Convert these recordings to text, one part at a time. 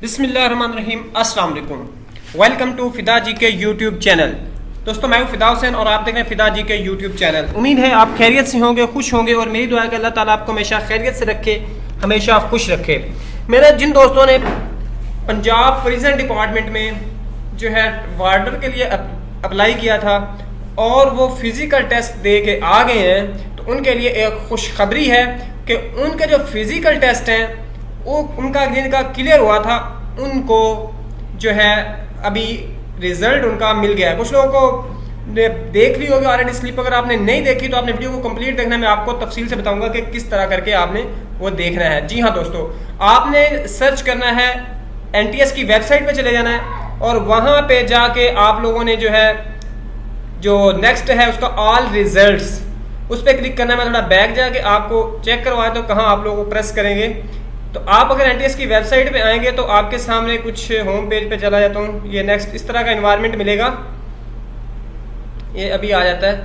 बिस्मिल्लाहिर्रहमानिर्रहीम, अस्सलाम वालेकुम। वेलकम टू फिदा जी के यूट्यूब चैनल। दोस्तों, मैं हूं फिदा हुसैन और आप देख रहे हैं फिदा जी के यूट्यूब चैनल। उम्मीद है आप खैरियत से होंगे, खुश होंगे और मेरी दुआ है कि अल्लाह ताला आपको हमेशा खैरियत से रखे, हमेशा खुश रखे। मेरे जिन दोस्तों ने पंजाब प्रिजन डिपार्टमेंट में जो है वार्डर के लिए अप्लाई किया था और वो फिज़िकल टेस्ट दे के आ गए हैं, तो उनके लिए एक खुशखबरी है कि उनके जो फिज़िकल टेस्ट हैं वो उनका जिनका क्लियर हुआ था उनको जो है अभी रिजल्ट उनका मिल गया है। कुछ लोगों को देख ली होगी ऑलरेडी स्लिप, अगर आपने नहीं देखी तो आपने वीडियो को कंप्लीट देखना है। मैं आपको तफसील से बताऊंगा कि किस तरह करके आपने वो देखना है। जी हाँ दोस्तों, आपने सर्च करना है, NTS की वेबसाइट पे चले जाना है और वहाँ पे जाके आप लोगों ने जो है जो नेक्स्ट है उसका ऑल रिजल्ट्स उस पर क्लिक करना है। मैं थोड़ा बैक जाके आपको चेक करवाया तो कहाँ आप लोगों को प्रेस करेंगे तो आप अगर NTS की वेबसाइट पे आएंगे तो आपके सामने कुछ होम पेज पे चला जाता हूँ। ये नेक्स्ट इस तरह का इन्वायरमेंट मिलेगा, ये अभी आ जाता है।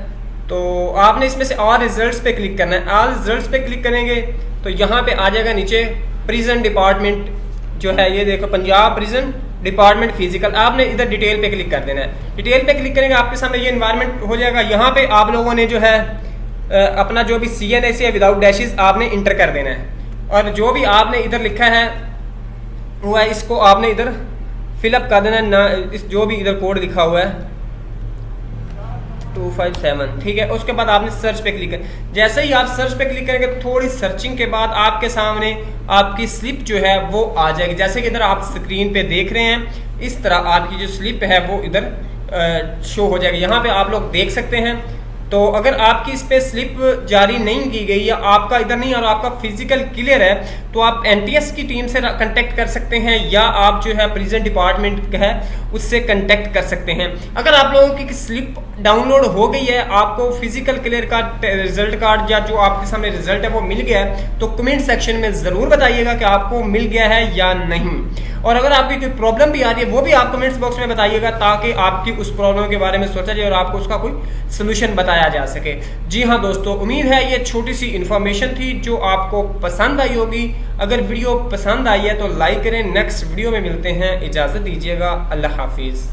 तो आपने इसमें से ऑल रिजल्ट्स पे क्लिक करना है। ऑल रिजल्ट्स पे क्लिक करेंगे तो यहाँ पे आ जाएगा नीचे प्रिजन डिपार्टमेंट जो है, ये देखो पंजाब प्रिजन डिपार्टमेंट फिजिकल। आपने इधर डिटेल पे क्लिक कर देना है। डिटेल पे क्लिक करेंगे आपके सामने ये इन्वायरमेंट हो जाएगा। यहाँ पे आप लोगों ने जो है अपना जो भी CNAC है विदाउट डैशेस आपने इंटर कर देना है और जो भी आपने इधर लिखा है वो है इसको आपने इधर फिलअप कर देना है ना, इस जो भी इधर कोड लिखा हुआ है 257, ठीक है। उसके बाद आपने सर्च पे क्लिक कर, जैसे ही आप सर्च पे क्लिक करेंगे थोड़ी सर्चिंग के बाद आपके सामने आपकी स्लिप जो है वो आ जाएगी। जैसे कि इधर आप स्क्रीन पे देख रहे हैं, इस तरह आपकी जो स्लिप है वो इधर शो हो जाएगी। यहाँ पे आप लोग देख सकते हैं। तो अगर आपकी इस पे स्लिप जारी नहीं की गई या आपका इधर नहीं और आपका फिजिकल क्लियर है तो आप NTS की टीम से कांटेक्ट कर सकते हैं या आप जो है प्रिजन डिपार्टमेंट है उससे कांटेक्ट कर सकते हैं। अगर आप लोगों की स्लिप डाउनलोड हो गई है, आपको फिजिकल क्लियर का रिजल्ट कार्ड या जो आपके सामने रिजल्ट है वो मिल गया है, तो कमेंट सेक्शन में ज़रूर बताइएगा कि आपको मिल गया है या नहीं। और अगर आपकी कोई प्रॉब्लम भी आ रही है वो भी आप कमेंट्स बॉक्स में बताइएगा ताकि आपकी उस प्रॉब्लम के बारे में सोचा जाए और आपको उसका कोई सोल्यूशन बताया जा सके। जी हाँ दोस्तों, उम्मीद है ये छोटी सी इन्फॉर्मेशन थी जो आपको पसंद आई होगी। अगर वीडियो पसंद आई है तो लाइक करें। नेक्स्ट वीडियो में मिलते हैं, इजाज़त दीजिएगा, अल्लाह हाफिज़।